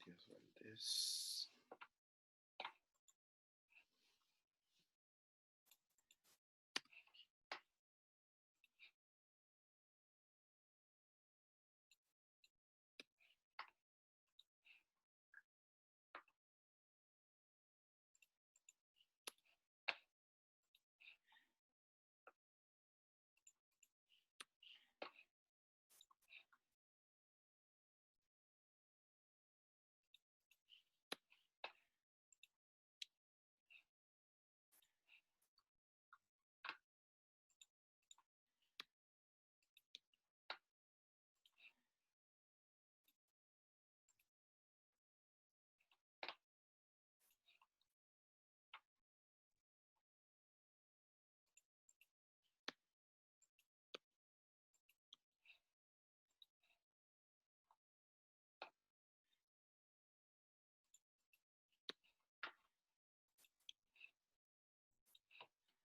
Matías Valdés.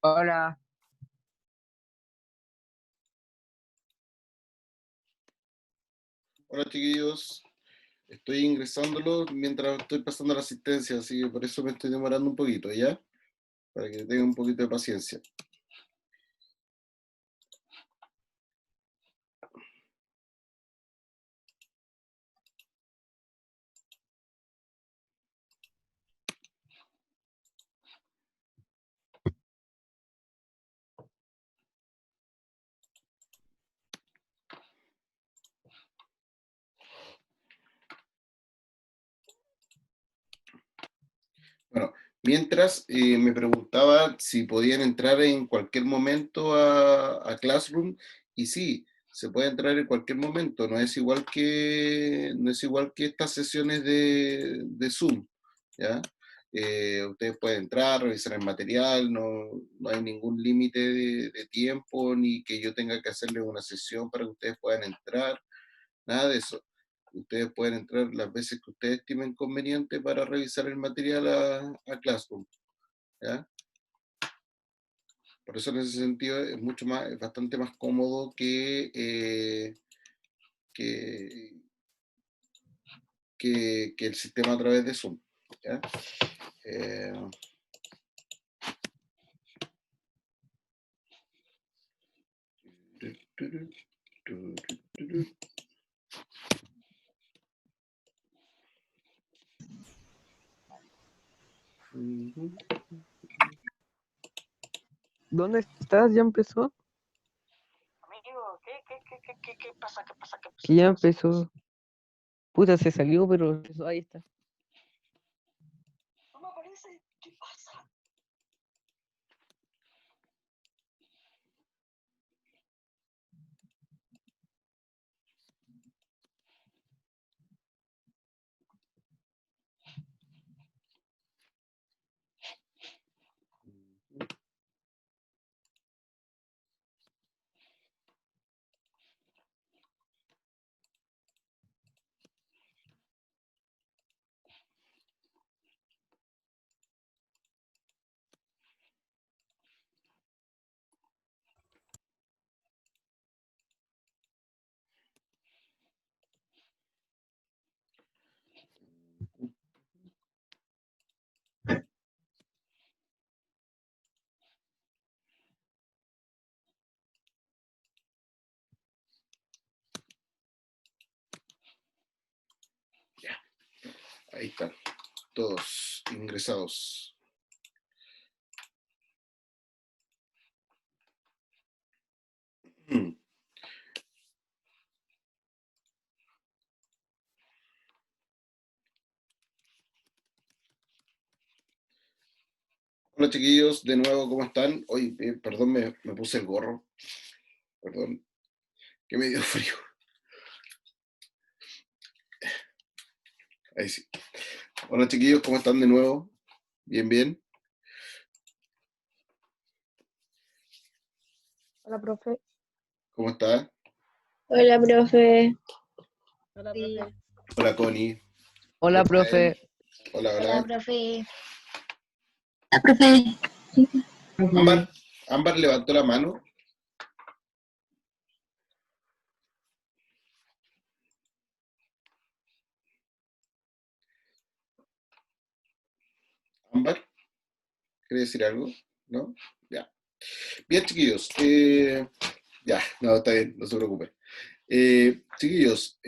Hola. Hola chiquillos, estoy ingresándolo mientras estoy pasando la asistencia, así que por eso me estoy demorando un poquito, ¿ya? Para que tengan un poquito de paciencia. Bueno, mientras me preguntaba si podían entrar en cualquier momento a Classroom, y sí, se puede entrar en cualquier momento, no es igual que estas sesiones de Zoom, ¿ya? Ustedes pueden entrar, revisar el material, no hay ningún límite de tiempo, ni que yo tenga que hacerles una sesión para que ustedes puedan entrar, nada de eso. Ustedes pueden entrar las veces que ustedes estimen conveniente para revisar el material a Classroom, ¿ya? Por eso en ese sentido es bastante más cómodo que, que el sistema a través de Zoom, ¿ya? ¿Dónde estás? ¿Ya empezó? Amigo, ¿qué pasa? ¿Qué pasa? Que ya empezó. Puta, se salió, pero empezó. Ahí está. No me aparece. ¿Qué pasa? Ya, ahí están, todos ingresados. Hola chiquillos, de nuevo, ¿cómo están? Hoy, perdón, me puse el gorro, perdón, que me dio frío. Ahí sí. Hola chiquillos, ¿cómo están de nuevo? ¿Bien, bien? Hola, profe. ¿Cómo está? Hola, profe. Hola, Sí. profe. Hola Connie. Hola, Rafael. profe. Hola, Hola, hola. profe. Hola, profe. Ámbar levantó la mano. Ámbar, ¿quiere decir algo? ¿No? Ya. Bien, chiquillos. Ya, no, está bien, no se preocupen. Chiquillos,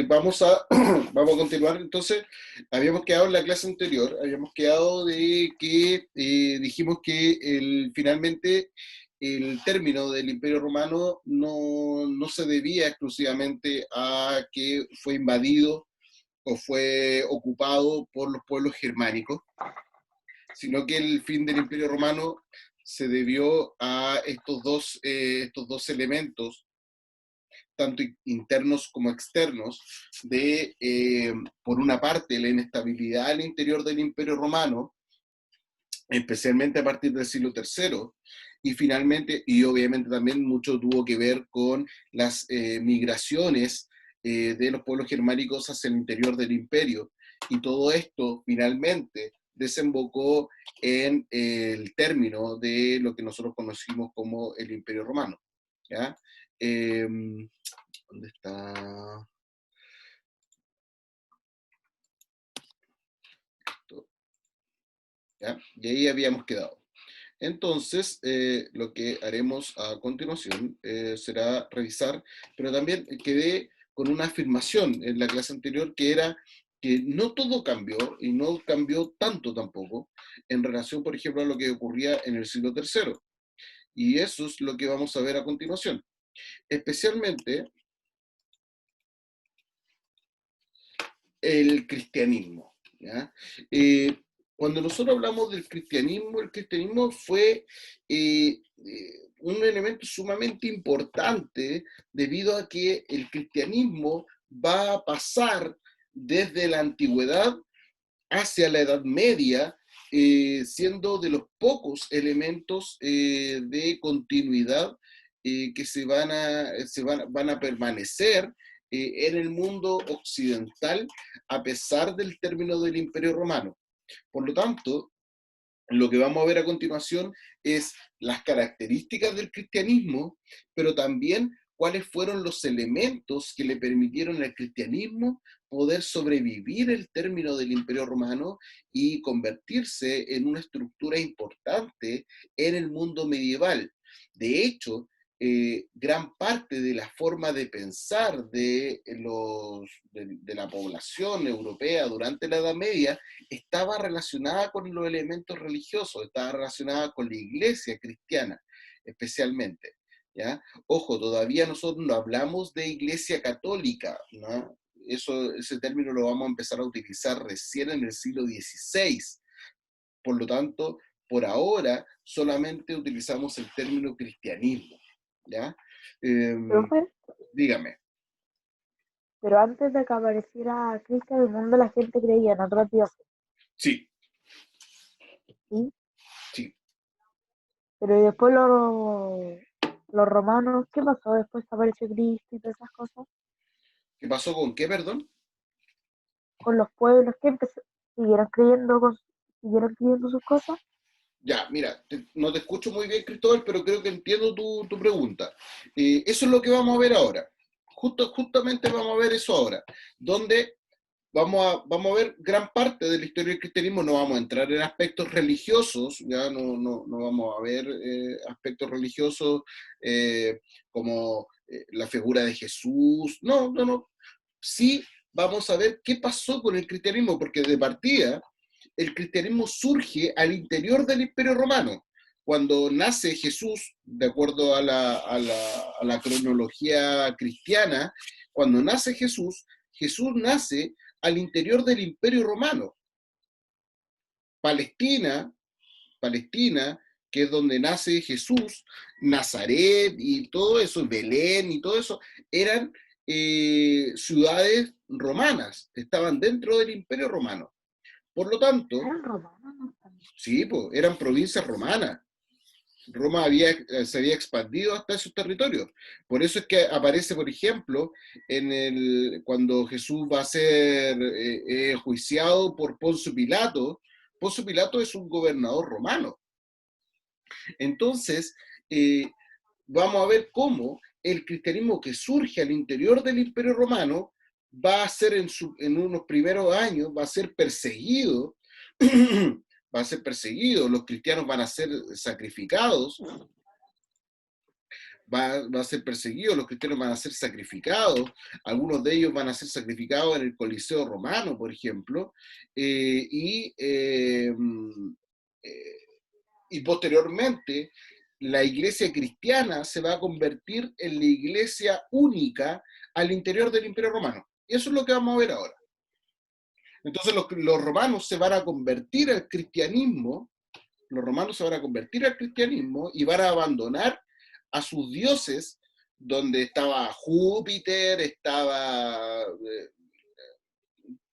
vamos a continuar. Entonces, habíamos quedado en la clase anterior, habíamos quedado de que dijimos que finalmente el término del Imperio Romano no se debía exclusivamente a que fue invadido o fue ocupado por los pueblos germánicos, sino que el fin del Imperio Romano se debió a estos dos elementos, tanto internos como externos, por una parte, la inestabilidad al interior del Imperio Romano, especialmente a partir del siglo III, y finalmente, y obviamente también mucho tuvo que ver con las migraciones de los pueblos germánicos hacia el interior del imperio, y todo esto finalmente desembocó en el término de lo que nosotros conocimos como el Imperio Romano. ¿Ya? ¿Dónde está? Esto. ¿Ya? Y ahí habíamos quedado. Entonces, lo que haremos a continuación será revisar, pero también quedé con una afirmación en la clase anterior que era que no todo cambió, y no cambió tanto tampoco, en relación, por ejemplo, a lo que ocurría en el siglo III. Y eso es lo que vamos a ver a continuación. Especialmente el cristianismo. ¿Ya? Cuando nosotros hablamos del cristianismo, el cristianismo fue un elemento sumamente importante debido a que el cristianismo va a pasar desde la antigüedad hacia la Edad Media, siendo de los pocos elementos de continuidad que van a permanecer en el mundo occidental a pesar del término del Imperio Romano. Por lo tanto, lo que vamos a ver a continuación es las características del cristianismo, pero también cuáles fueron los elementos que le permitieron al cristianismo poder sobrevivir el término del Imperio Romano y convertirse en una estructura importante en el mundo medieval. De hecho, gran parte de la forma de pensar de la población europea durante la Edad Media estaba relacionada con los elementos religiosos, estaba relacionada con la iglesia cristiana, especialmente. ¿Ya? Ojo, todavía nosotros no hablamos de iglesia católica, ¿no? Ese término lo vamos a empezar a utilizar recién en el siglo XVI. Por lo tanto, por ahora solamente utilizamos el término cristianismo. ¿Ya? Profe, Dígame. pero antes de que apareciera Cristo en el mundo, la gente creía en otros dioses, Sí, ¿sí? sí. Pero después los romanos, ¿qué pasó? Después apareció Cristo y todas esas cosas. ¿Qué pasó con qué, perdón? Con los pueblos, siguieron siguieron creyendo sus cosas. Ya, mira, no te escucho muy bien, Cristóbal, pero creo que entiendo tu pregunta. Eso es lo que vamos a ver ahora. Justamente vamos a ver eso ahora, donde vamos a ver gran parte de la historia del cristianismo. No vamos a entrar en aspectos religiosos, ya no vamos a ver aspectos religiosos como la figura de Jesús. No. Sí vamos a ver qué pasó con el cristianismo, porque de partida el cristianismo surge al interior del Imperio Romano. Cuando nace Jesús, de acuerdo a la cronología cristiana, cuando nace Jesús, Jesús nace al interior del Imperio Romano. Palestina, que es donde nace Jesús, Nazaret y todo eso, Belén y todo eso, eran ciudades romanas, estaban dentro del Imperio Romano. Por lo tanto, Eran romanos también. sí, pues, eran provincias romanas. Roma se había expandido hasta esos territorios. Por eso es que aparece, por ejemplo, cuando Jesús va a ser juiciado por Poncio Pilato. Poncio Pilato es un gobernador romano. Entonces, vamos a ver cómo el cristianismo que surge al interior del Imperio Romano va a ser en unos primeros años, va a ser perseguido va a ser perseguido, los cristianos van a ser sacrificados, va a ser perseguido, los cristianos van a ser sacrificados, algunos de ellos van a ser sacrificados en el Coliseo Romano, por ejemplo, y posteriormente la iglesia cristiana se va a convertir en la iglesia única al interior del Imperio Romano. Y eso es lo que vamos a ver ahora. Entonces los romanos se van a convertir al cristianismo, y van a abandonar a sus dioses, donde estaba Júpiter, estaba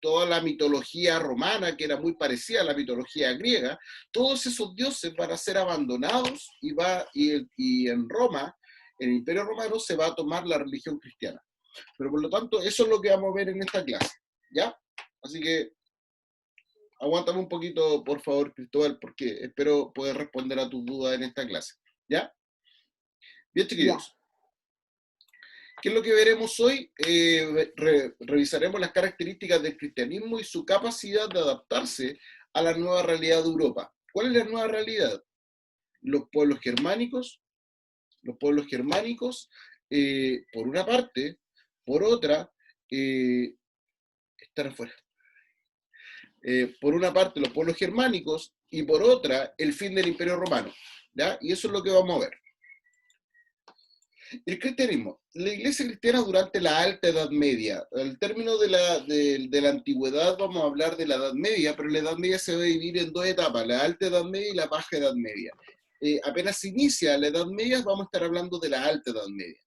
toda la mitología romana, que era muy parecida a la mitología griega. Todos esos dioses van a ser abandonados y en Roma, en el Imperio Romano, se va a tomar la religión cristiana. Pero por lo tanto, eso es lo que vamos a ver en esta clase, ¿ya? Así que aguántame un poquito, por favor, Cristóbal, porque espero poder responder a tus dudas en esta clase, ¿ya? Bien, chiquillos. ¿Qué es lo que veremos hoy? Revisaremos las características del cristianismo y su capacidad de adaptarse a la nueva realidad de Europa. ¿Cuál es la nueva realidad? Los pueblos germánicos, por una parte, por otra, están afuera. Por una parte, los pueblos germánicos, y por otra, el fin del Imperio Romano, ¿ya? Y eso es lo que vamos a ver. El cristianismo. La iglesia cristiana durante la Alta Edad Media. Al término de la antigüedad vamos a hablar de la Edad Media, pero la Edad Media se va a dividir en dos etapas, la Alta Edad Media y la Baja Edad Media. Apenas se inicia la Edad Media, vamos a estar hablando de la Alta Edad Media.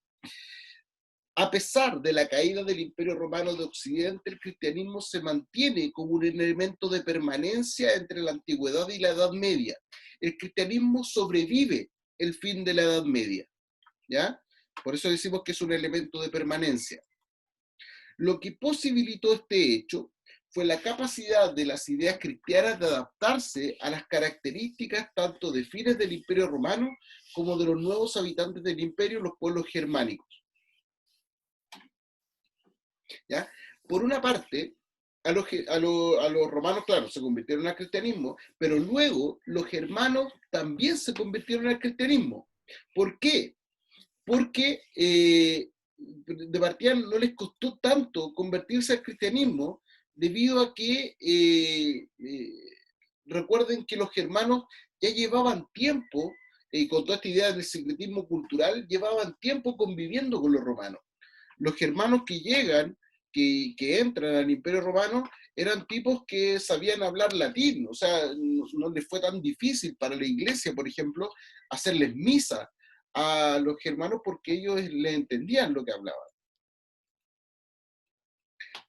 A pesar de la caída del Imperio Romano de Occidente, el cristianismo se mantiene como un elemento de permanencia entre la antigüedad y la Edad Media. El cristianismo sobrevive el fin de la Edad Media, ¿ya? Por eso decimos que es un elemento de permanencia. Lo que posibilitó este hecho fue la capacidad de las ideas cristianas de adaptarse a las características tanto de fines del Imperio Romano como de los nuevos habitantes del imperio, los pueblos germánicos. ¿Ya? Por una parte, a los romanos, claro, se convirtieron al cristianismo, pero luego los germanos también se convirtieron al cristianismo. ¿Por qué? Porque de partida no les costó tanto convertirse al cristianismo, debido a que recuerden que los germanos ya llevaban tiempo, con toda esta idea del secretismo cultural, llevaban tiempo conviviendo con los romanos. Los germanos que llegan, que entran al Imperio Romano, eran tipos que sabían hablar latín, o sea, no les fue tan difícil para la iglesia, por ejemplo, hacerles misa a los germanos porque ellos le entendían lo que hablaban.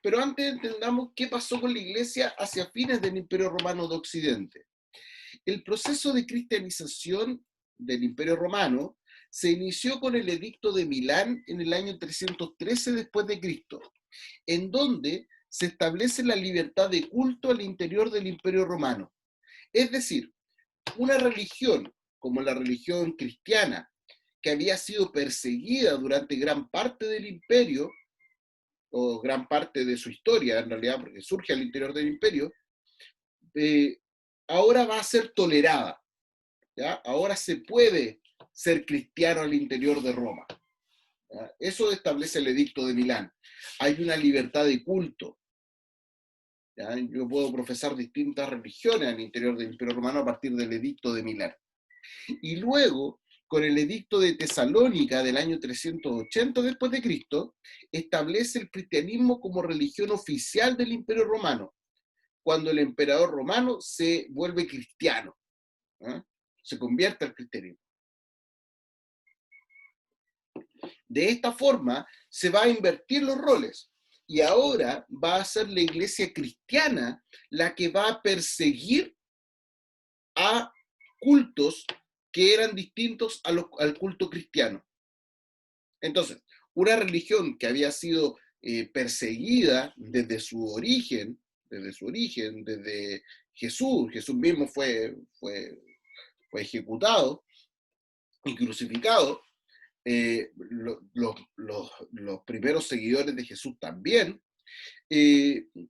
Pero antes entendamos qué pasó con la iglesia hacia fines del Imperio Romano de Occidente. El proceso de cristianización del Imperio Romano se inició con el Edicto de Milán en el año 313 después de Cristo, en donde se establece la libertad de culto al interior del Imperio Romano. Es decir, una religión como la religión cristiana, que había sido perseguida durante gran parte del imperio, o gran parte de su historia, en realidad, porque surge al interior del imperio, ahora va a ser tolerada, ¿ya? Ahora se puede ser cristiano al interior de Roma, ¿ya? Eso establece el Edicto de Milán. Hay una libertad de culto, ¿ya? Yo puedo profesar distintas religiones al interior del Imperio Romano a partir del Edicto de Milán. Y luego, con el Edicto de Tesalónica del año 380 después de Cristo, establece el cristianismo como religión oficial del Imperio Romano, cuando el emperador romano se vuelve cristiano, ¿eh? Se convierte al cristianismo. De esta forma se va a invertir los roles, y ahora va a ser la iglesia cristiana la que va a perseguir a cultos que eran distintos al culto cristiano. Entonces, una religión que había sido perseguida desde su origen, desde Jesús mismo fue ejecutado y crucificado, los primeros seguidores de Jesús también,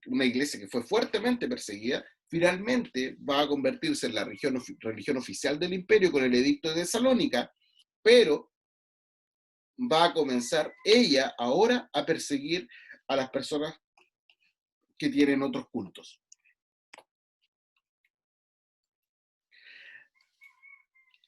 una iglesia que fue fuertemente perseguida, finalmente va a convertirse en la religión oficial del imperio con el edicto de Tesalónica, pero va a comenzar ella ahora a perseguir a las personas que tienen otros cultos.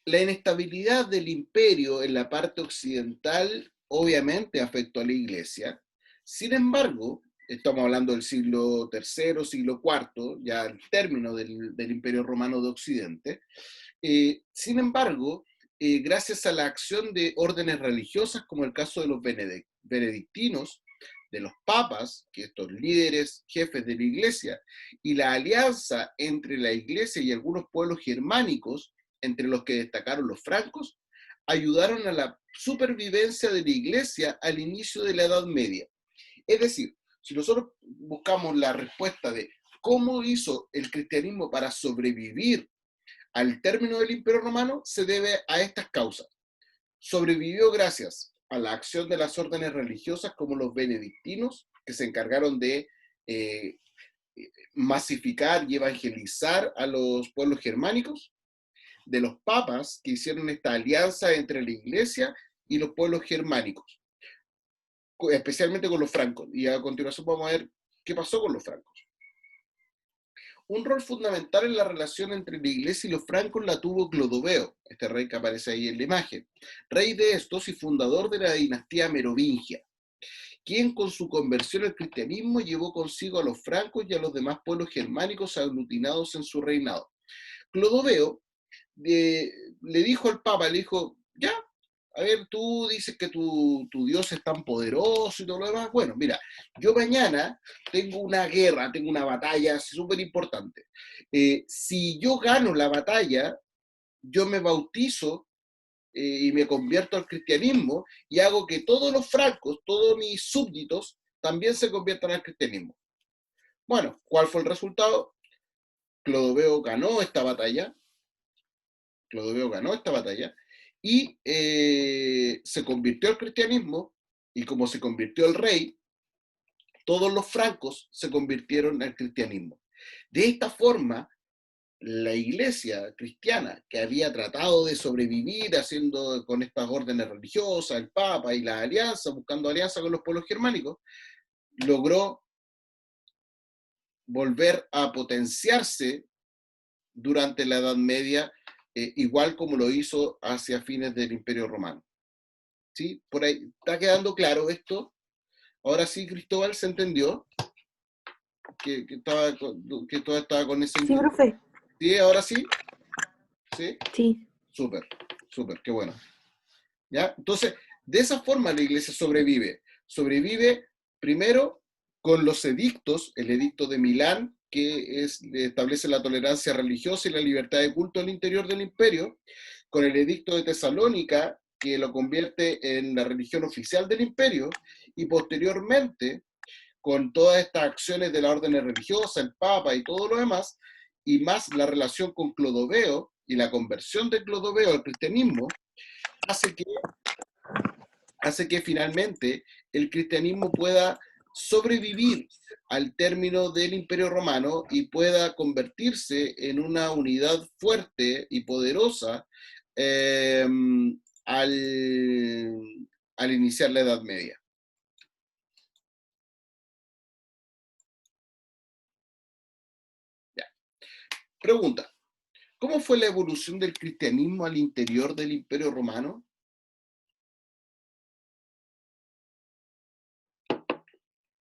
La inestabilidad del imperio en la parte occidental obviamente afectó a la iglesia. Sin embargo, estamos hablando del siglo III, siglo IV, ya al término del imperio romano de Occidente. Sin embargo, gracias a la acción de órdenes religiosas, como el caso de los benedictinos, de los papas, que estos líderes, jefes de la iglesia, y la alianza entre la iglesia y algunos pueblos germánicos, entre los que destacaron los francos, ayudaron a la supervivencia de la iglesia al inicio de la Edad Media. Es decir, si nosotros buscamos la respuesta de cómo hizo el cristianismo para sobrevivir al término del Imperio Romano, se debe a estas causas. Sobrevivió gracias a la acción de las órdenes religiosas como los benedictinos, que se encargaron de masificar y evangelizar a los pueblos germánicos, de los papas, que hicieron esta alianza entre la iglesia y los pueblos germánicos, especialmente con los francos. Y a continuación vamos a ver qué pasó con los francos. Un rol fundamental en la relación entre la iglesia y los francos la tuvo Clodoveo, este rey que aparece ahí en la imagen, rey de estos y fundador de la dinastía merovingia, quien con su conversión al cristianismo llevó consigo a los francos y a los demás pueblos germánicos aglutinados en su reinado. Clodoveo le dijo al Papa, le dijo, ya, a ver, tú dices que tu Dios es tan poderoso y todo lo demás. Bueno, mira, yo mañana tengo una guerra, tengo una batalla súper importante. Si yo gano la batalla, yo me bautizo y me convierto al cristianismo y hago que todos los francos, todos mis súbditos, también se conviertan al cristianismo. Bueno, ¿cuál fue el resultado? Clodoveo ganó esta batalla. Clodoveo ganó esta batalla y se convirtió al cristianismo, y como se convirtió el rey, todos los francos se convirtieron al cristianismo. De esta forma, la iglesia cristiana, que había tratado de sobrevivir haciendo con estas órdenes religiosas, el Papa y la alianza, buscando alianza con los pueblos germánicos, logró volver a potenciarse durante la Edad Media, igual como lo hizo hacia fines del Imperio Romano. ¿Sí? Por ahí está quedando claro esto. Ahora sí, Cristóbal, ¿se entendió? Que todo estaba con ese... Sí, profe. ¿Sí? ¿Ahora sí? ¿Sí? Sí. Súper, súper, qué bueno. ¿Ya? Entonces, de esa forma la iglesia sobrevive. Sobrevive primero con los edictos, el edicto de Milán, que establece la tolerancia religiosa y la libertad de culto al interior del imperio, con el edicto de Tesalónica, que lo convierte en la religión oficial del imperio, y posteriormente, con todas estas acciones de la orden religiosa, el Papa y todo lo demás, y más la relación con Clodoveo y la conversión de Clodoveo al cristianismo, hace que finalmente el cristianismo pueda sobrevivir al término del Imperio Romano y pueda convertirse en una unidad fuerte y poderosa eh, al, al iniciar la Edad Media. Ya. Pregunta: ¿cómo fue la evolución del cristianismo al interior del Imperio Romano?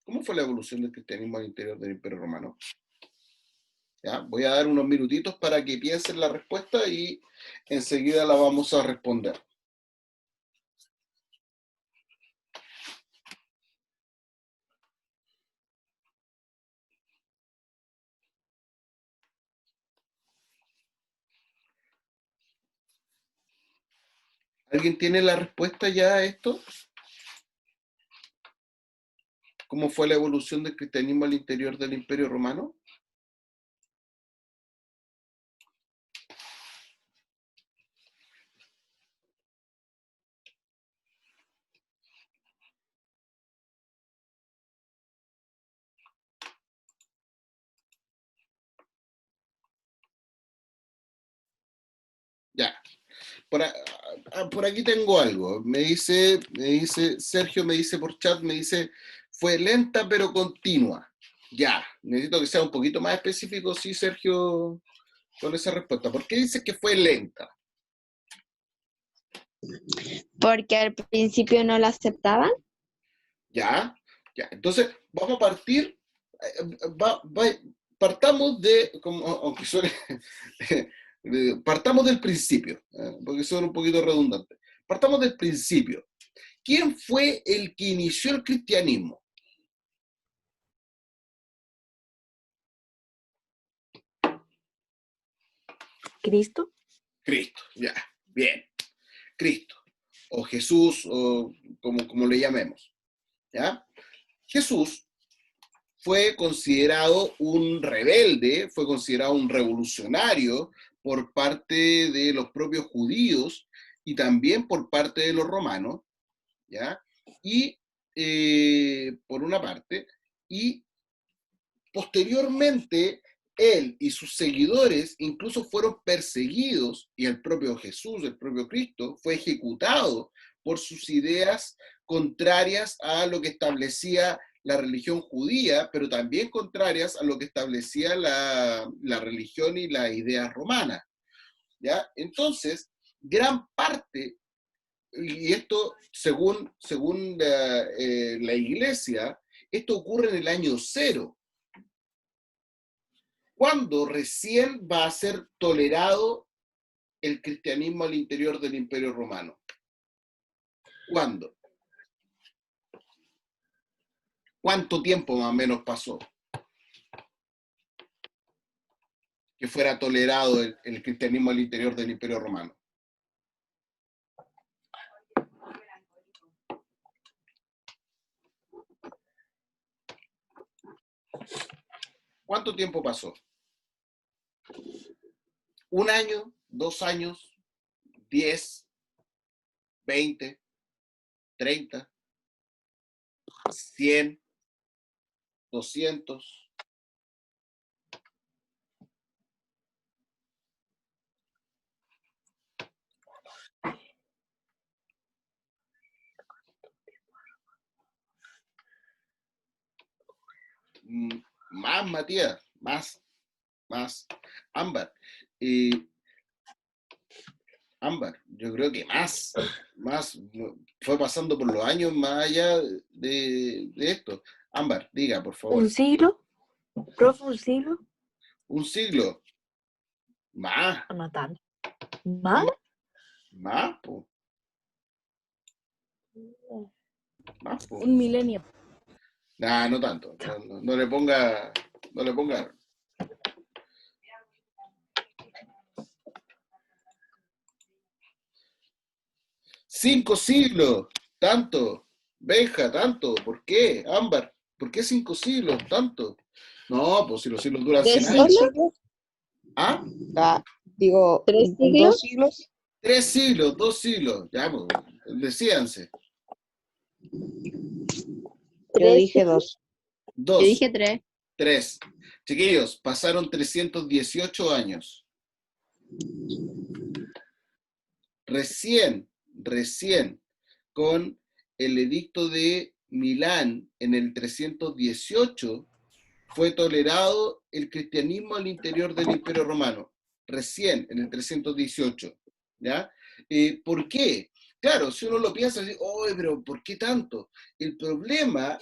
¿Cómo fue la evolución del cristianismo al interior del Imperio Romano? ¿Ya? Voy a dar unos minutitos para que piensen la respuesta y enseguida la vamos a responder. ¿Alguien tiene la respuesta ya a esto? ¿Cómo fue la evolución del cristianismo al interior del Imperio Romano? por aquí tengo algo. Me dice Sergio, me dice por chat, me dice, fue lenta pero continua. Ya, necesito que sea un poquito más específico, sí, Sergio, con esa respuesta. ¿Por qué dices que fue lenta? Porque al principio no la aceptaban. Ya, ya. Entonces, vamos a partir, partamos de, como, aunque suene, partamos del principio, porque son un poquito redundantes. Partamos del principio. ¿Quién fue el que inició el cristianismo? ¿Cristo? Cristo, ya, bien. Cristo, o Jesús, o como le llamemos. ¿Ya? Jesús fue considerado un rebelde, fue considerado un revolucionario por parte de los propios judíos y también por parte de los romanos, ¿ya? Y por una parte, y posteriormente él y sus seguidores incluso fueron perseguidos y el propio Jesús, el propio Cristo, fue ejecutado por sus ideas contrarias a lo que establecía la religión judía, pero también contrarias a lo que establecía la religión y las ideas romanas, ¿ya? Entonces, gran parte, y esto según la iglesia, esto ocurre en el año 0, cuando recién va a ser tolerado el cristianismo al interior del Imperio Romano. ¿Cuándo? ¿Cuánto tiempo más o menos pasó que fuera tolerado el cristianismo al interior del Imperio Romano? ¿Cuánto tiempo pasó? ¿Un año? ¿2 años? ¿10? ¿20? ¿30? ¿100? ¿200? Más, Matías, más. Ámbar, Ámbar, yo creo que más, fue pasando por los años más allá de esto. Ámbar, diga, por favor. ¿Un siglo? ¿Profe, un siglo? ¿Un siglo? Más, No tanto. ¿Más? más, po. Más, po. Un milenio. Nah, no tanto, no le ponga, 5 siglos, tanto. Benja, tanto. ¿Por qué? Ámbar, ¿por qué 5 siglos? Tanto. No, pues si los siglos duran 100 ¿3 años. siglos? ¿Ah? Digo, 3 siglos. 2 siglos. 3 siglos, 2 siglos. Ya, pues, decíanse. Yo dije 2. Yo 2, dije 3. 3. Chiquillos, pasaron 318 años. Recién, con el edicto de Milán en el 318, fue tolerado el cristianismo al interior del Imperio Romano. Recién, en el 318. ¿Ya? ¿Por qué? Claro, si uno lo piensa, así, ¡oh, pero por qué tanto! El problema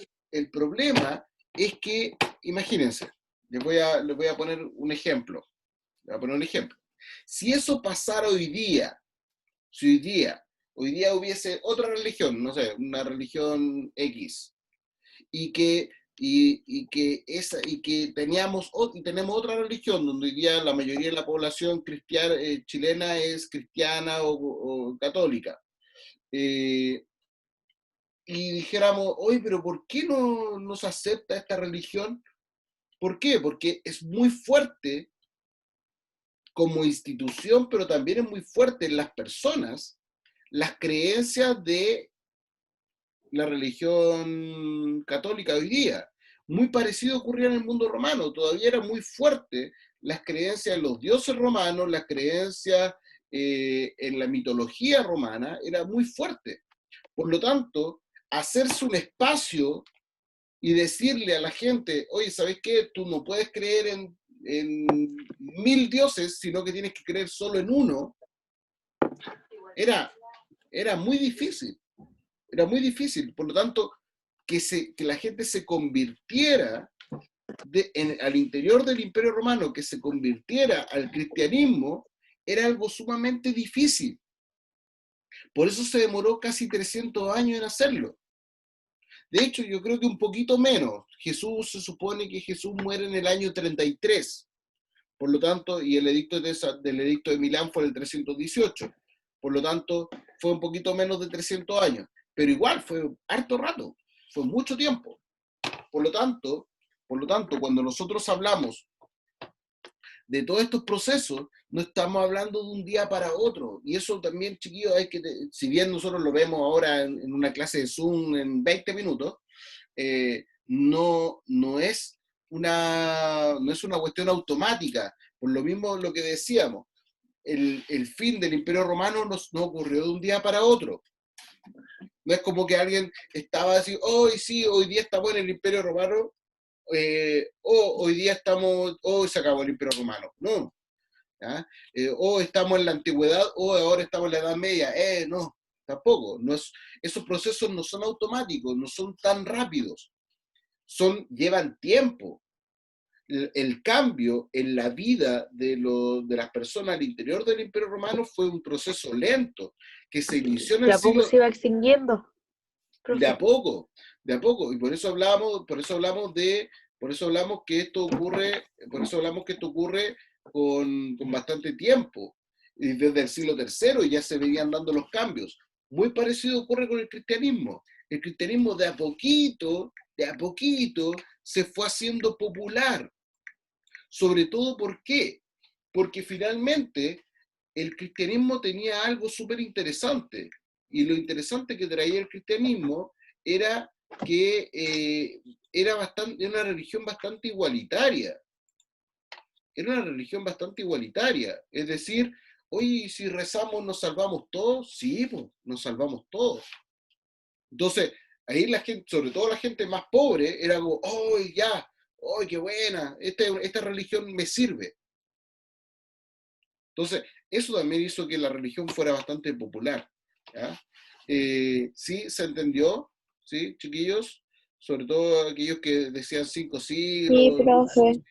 es que, imagínense, les voy a poner un ejemplo. Si eso pasara hoy día, si hoy día hubiese otra religión, no sé, una religión X, y que tenemos otra religión donde hoy día la mayoría de la población cristiana chilena es cristiana o católica, y dijéramos, oye, pero ¿por qué no se acepta esta religión? ¿Por qué? Porque es muy fuerte como institución, pero también es muy fuerte en las personas las creencias de la religión católica hoy día. Muy parecido ocurría en el mundo romano, todavía era muy fuerte las creencias en los dioses romanos, las creencias en la mitología romana era muy fuerte. Por lo tanto, hacerse un espacio y decirle a la gente, oye, ¿sabes qué? Tú no puedes creer en 1000 dioses, sino que tienes que creer solo en uno, era muy difícil. Era muy difícil. Por lo tanto, que la gente se convirtiera al interior del Imperio Romano, que se convirtiera al cristianismo, era algo sumamente difícil. Por eso se demoró casi 300 años en hacerlo. De hecho, yo creo que un poquito menos. Jesús, se supone que Jesús muere en el año 33. Por lo tanto, y el edicto del edicto de Milán fue en el 318. Por lo tanto, fue un poquito menos de 300 años. Pero igual, fue harto rato. Fue mucho tiempo. Por lo tanto, cuando nosotros hablamos de todos estos procesos, no estamos hablando de un día para otro. Y eso también, chiquillos, si bien nosotros lo vemos ahora en una clase de Zoom en 20 minutos, no es una cuestión automática. Por lo mismo lo que decíamos, el fin del Imperio Romano no ocurrió de un día para otro. No es como que alguien estaba así, hoy día estamos en el Imperio Romano, hoy día se acabó el Imperio Romano. No. O estamos en la antigüedad, o ahora estamos en la Edad Media. No, tampoco. Esos procesos no son automáticos, no son tan rápidos. Llevan tiempo. El cambio en la vida de las personas al interior del Imperio Romano fue un proceso lento, que se inició en De el a poco siglo... se iba extinguiendo. De a poco, y por eso hablamos que esto ocurre con bastante tiempo. Y desde el siglo III ya se venían dando los cambios. Muy parecido ocurre con el cristianismo. El cristianismo de a poquito, se fue haciendo popular. Sobre todo, ¿por qué? Porque finalmente el cristianismo tenía algo súper interesante. Y lo interesante que traía el cristianismo era que era una religión bastante igualitaria. Era una religión bastante igualitaria. Es decir, oye, si rezamos, ¿nos salvamos todos? Sí, pues, nos salvamos todos. Entonces, ahí la gente, sobre todo la gente más pobre, era como, ¡oh, ya! ¡Oh, qué buena! Esta religión me sirve. Entonces, eso también hizo que la religión fuera bastante popular. ¿Ya? ¿Sí se entendió? ¿Sí, chiquillos? Sobre todo aquellos que decían 5 Sí, siglos. profe.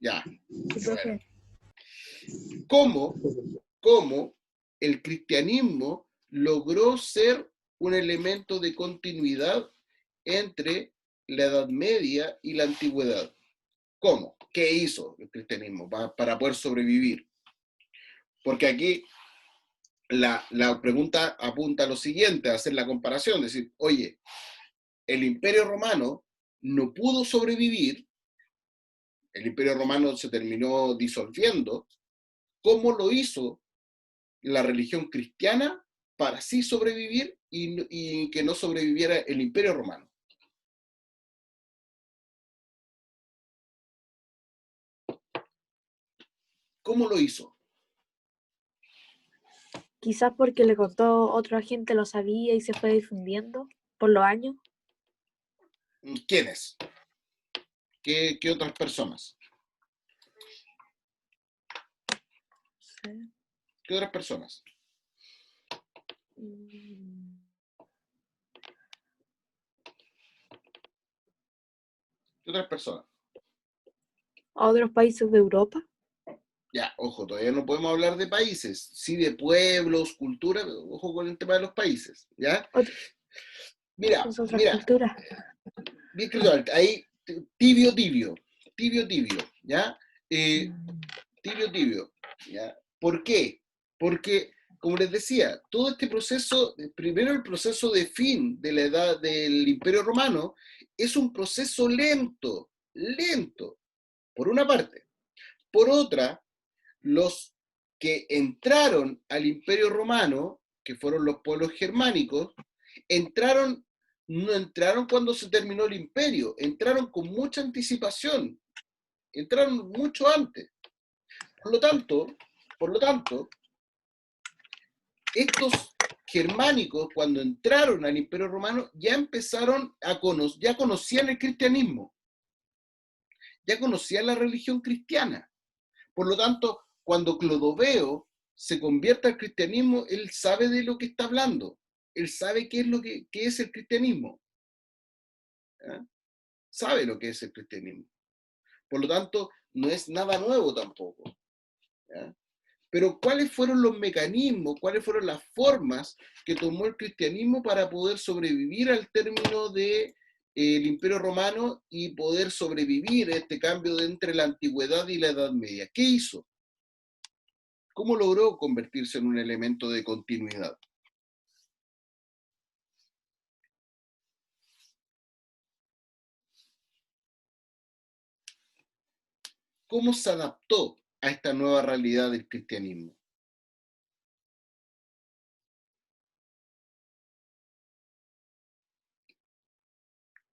Ya. Sí, profe. ¿Cómo el cristianismo logró ser un elemento de continuidad entre la Edad Media y la Antigüedad? ¿Cómo? ¿Qué hizo el cristianismo para poder sobrevivir? Porque aquí la pregunta apunta a lo siguiente, a hacer la comparación, decir, oye, el Imperio Romano no pudo sobrevivir, el Imperio Romano se terminó disolviendo. ¿Cómo lo hizo la religión cristiana para así sobrevivir y que no sobreviviera el Imperio Romano? ¿Cómo lo hizo? Quizás porque le contó otra gente, lo sabía y se fue difundiendo por los años. ¿Quiénes? ¿Qué otras personas? Sí. ¿Qué otras personas? ¿Qué otras personas? ¿A otros países de Europa? Ya, ojo, todavía no podemos hablar de países, sí de pueblos, cultura, ojo con el tema de los países, ¿ya? Mira, Es otra cultura. bien Cristóbal, ahí tibio, ¿ya? Tibio, ¿ya? ¿Por qué? Porque, como les decía, todo este proceso, primero el proceso de fin de la edad del Imperio Romano, es un proceso lento, por una parte. Por otra, los que entraron al Imperio Romano, que fueron los pueblos germánicos, no entraron cuando se terminó el imperio, entraron con mucha anticipación, entraron mucho antes. Por lo tanto, estos germánicos, cuando entraron al Imperio Romano, ya empezaron ya conocían el cristianismo, ya conocían la religión cristiana. Por lo tanto, cuando Clodoveo se convierte al cristianismo, él sabe de lo que está hablando. Él sabe qué es el cristianismo. ¿Ya? Sabe lo que es el cristianismo. Por lo tanto, no es nada nuevo tampoco. ¿Ya? Pero ¿cuáles fueron los mecanismos, cuáles fueron las formas que tomó el cristianismo para poder sobrevivir al término del Imperio Romano y poder sobrevivir a este cambio entre la antigüedad y la Edad Media? ¿Qué hizo? ¿Cómo logró convertirse en un elemento de continuidad? ¿Cómo se adaptó a esta nueva realidad del cristianismo?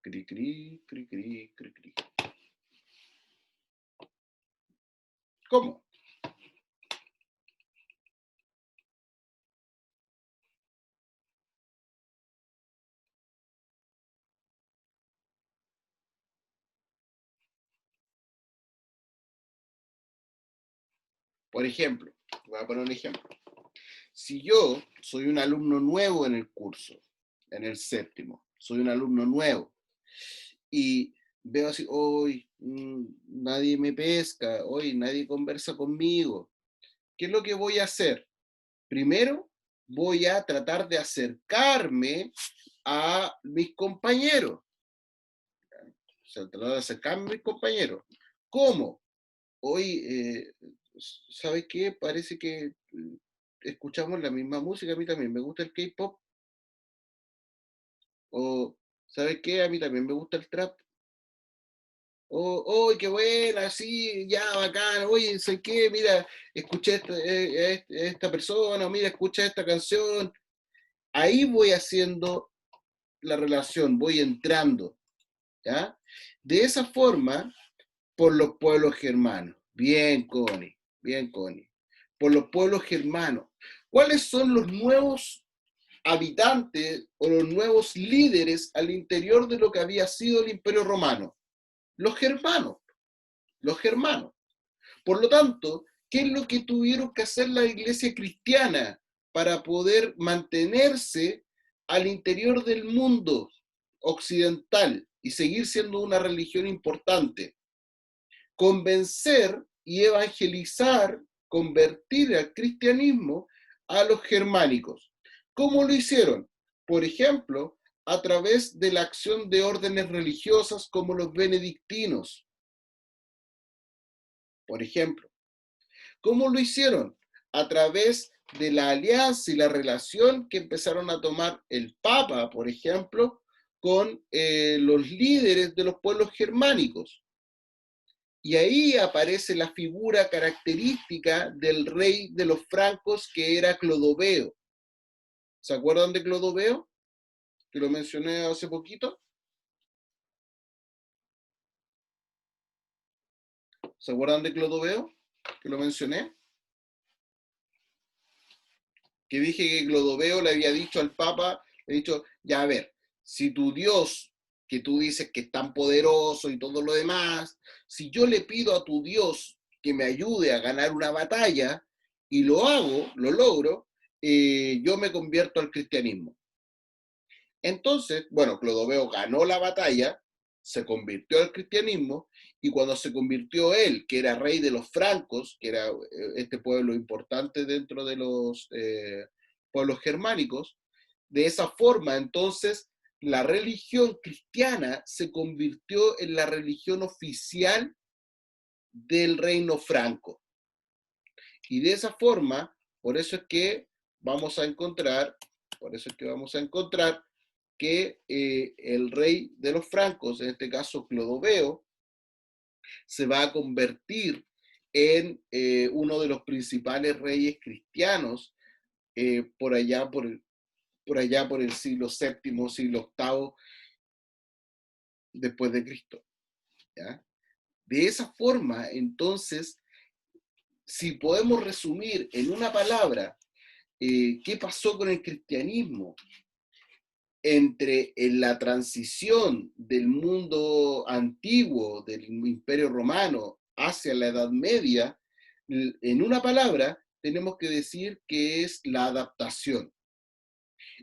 Cri, cri, cri, cri, cri, cri. ¿Cómo? Por ejemplo, voy a poner un ejemplo. Si yo soy un alumno nuevo en el curso, en el séptimo, soy un alumno nuevo, y veo así, hoy nadie me pesca, hoy nadie conversa conmigo, ¿qué es lo que voy a hacer? Primero, voy a tratar de acercarme a mis compañeros. O sea, tratar de acercarme a mis compañeros. ¿Cómo? Hoy, ¿sabes qué? Parece que escuchamos la misma música, a mí también me gusta el K-pop. O, ¿sabes qué? A mí también me gusta el trap. Oh, qué buena, sí, ya, bacán. Oye, ¿sabes qué? Mira, escuché esta persona, o mira, escucha esta canción. Ahí voy haciendo la relación, voy entrando, ¿ya? De esa forma, por los pueblos germanos. Bien, Connie, bien, Connie. Por los pueblos germanos. ¿Cuáles son los nuevos habitantes o los nuevos líderes al interior de lo que había sido el Imperio Romano? Los germanos, los germanos. Por lo tanto, ¿qué es lo que tuvieron que hacer la iglesia cristiana para poder mantenerse al interior del mundo occidental y seguir siendo una religión importante? Convencer y evangelizar, convertir al cristianismo a los germánicos. ¿Cómo lo hicieron? Por ejemplo, a través de la acción de órdenes religiosas como los benedictinos. Por ejemplo, ¿cómo lo hicieron? A través de la alianza y la relación que empezaron a tomar el Papa, por ejemplo, con los líderes de los pueblos germánicos. Y ahí aparece la figura característica del rey de los francos, que era Clodoveo. ¿Se acuerdan de Clodoveo? Que lo mencioné hace poquito. ¿Se acuerdan de Clodoveo? Que lo mencioné. Que dije que Clodoveo le había dicho al Papa, le ha dicho, ya a ver, si tu Dios, que tú dices que es tan poderoso y todo lo demás, si yo le pido a tu Dios que me ayude a ganar una batalla, y lo hago, lo logro, yo me convierto al cristianismo. Entonces, bueno, Clodoveo ganó la batalla, se convirtió al cristianismo, y cuando se convirtió él, que era rey de los francos, que era este pueblo importante dentro de los pueblos germánicos, de esa forma entonces la religión cristiana se convirtió en la religión oficial del reino franco. Y de esa forma, por eso es que vamos a encontrar, que el rey de los francos, en este caso Clodoveo, se va a convertir en uno de los principales reyes cristianos por allá por el siglo VII, siglo VIII después de Cristo. ¿Ya? De esa forma, entonces, si podemos resumir en una palabra ¿qué pasó con el cristianismo? En la transición del mundo antiguo, del Imperio Romano, hacia la Edad Media, en una palabra, tenemos que decir que es la adaptación.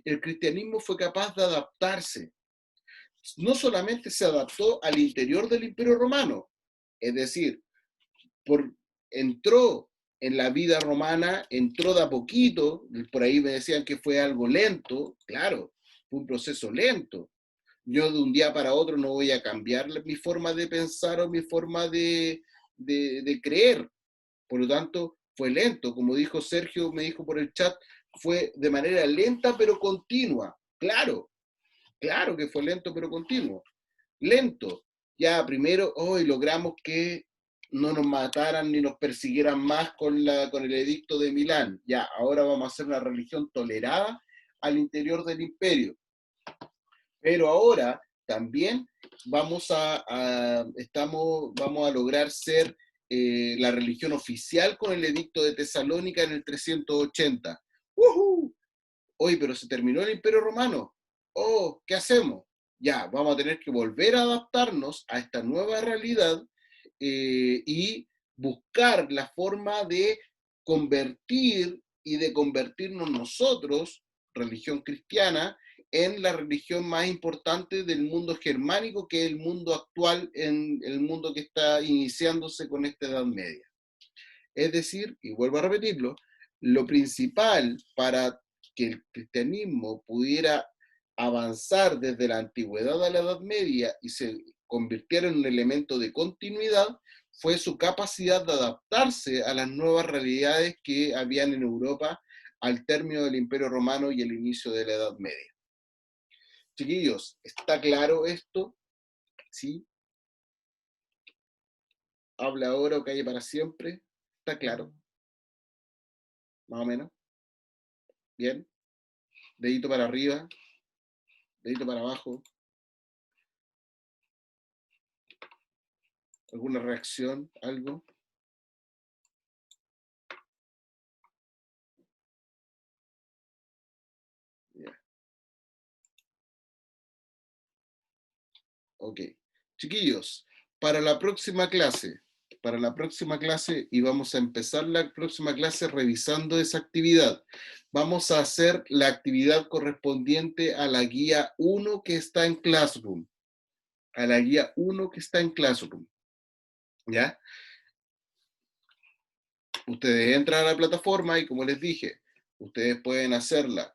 El cristianismo fue capaz de adaptarse. No solamente se adaptó al interior del Imperio Romano, es decir, entró en la vida romana, entró de a poquito, por ahí me decían que fue algo lento, claro, fue un proceso lento. Yo de un día para otro no voy a cambiar mi forma de pensar o mi forma de creer. Por lo tanto, fue lento. Como dijo Sergio, me dijo por el chat, fue de manera lenta pero continua. Claro, claro que fue lento pero continuo. Lento. Ya primero, hoy logramos que no nos mataran ni nos persiguieran más con el edicto de Milán. Ya, ahora vamos a hacer una religión tolerada al interior del imperio. Pero ahora también vamos a lograr ser la religión oficial con el edicto de Tesalónica en el 380. ¡Woohoo! Oye, pero se terminó el Imperio Romano. Oh, ¿qué hacemos? Ya, vamos a tener que volver a adaptarnos a esta nueva realidad y buscar la forma de convertir y de convertirnos nosotros, religión cristiana, en la religión más importante del mundo germánico, que es el mundo actual, en el mundo que está iniciándose con esta Edad Media. Es decir, y vuelvo a repetirlo, lo principal para que el cristianismo pudiera avanzar desde la antigüedad a la Edad Media y se convirtiera en un elemento de continuidad fue su capacidad de adaptarse a las nuevas realidades que habían en Europa al término del Imperio Romano y el inicio de la Edad Media. Chiquillos, ¿está claro esto? ¿Sí? ¿Habla ahora o calle para siempre? ¿Está claro? Más o menos. ¿Bien? Dedito para arriba, dedito para abajo. ¿Alguna reacción? ¿Algo? Yeah. Ok. Chiquillos, para la próxima clase, y vamos a empezar la próxima clase revisando esa actividad. Vamos a hacer la actividad correspondiente a la guía 1 que está en Classroom. A la guía 1 que está en Classroom. ¿Ya? Ustedes entran a la plataforma y como les dije, ustedes pueden hacerla,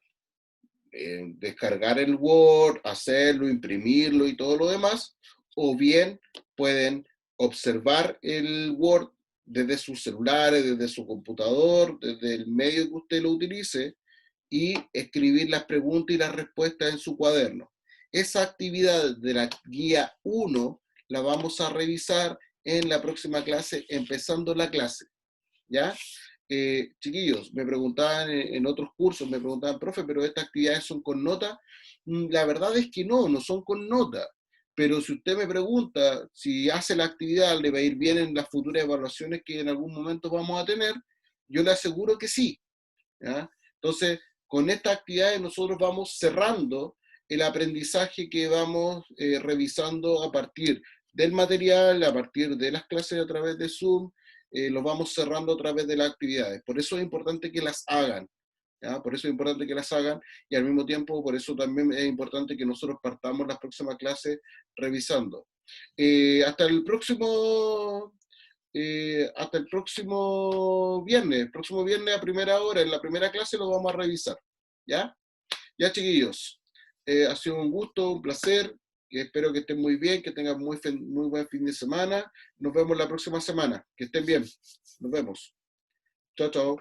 descargar el Word, hacerlo, imprimirlo y todo lo demás, o bien pueden observar el Word desde sus celulares, desde su computador, desde el medio que usted lo utilice, y escribir las preguntas y las respuestas en su cuaderno. Esa actividad de la guía 1 la vamos a revisar en la próxima clase, empezando la clase. ¿Ya? Chiquillos, me preguntaban en otros cursos, me preguntaban, profe, pero estas actividades son con nota. La verdad es que no son con nota. Pero si usted me pregunta si hace la actividad, le va a ir bien en las futuras evaluaciones que en algún momento vamos a tener, yo le aseguro que sí. ¿Ya? Entonces, con estas actividades nosotros vamos cerrando el aprendizaje que vamos revisando a partir del material, a partir de las clases a través de Zoom, los vamos cerrando a través de las actividades. Por eso es importante que las hagan. ¿Ya? Por eso es importante que las hagan y al mismo tiempo, por eso también es importante que nosotros partamos las próximas clases revisando. Hasta el próximo viernes. El próximo viernes a primera hora, en la primera clase lo vamos a revisar. ¿Ya? Ya, chiquillos. Ha sido un gusto, un placer. Espero que estén muy bien, que tengan muy buen fin de semana. Nos vemos la próxima semana. Que estén bien. Nos vemos. Chao, chao.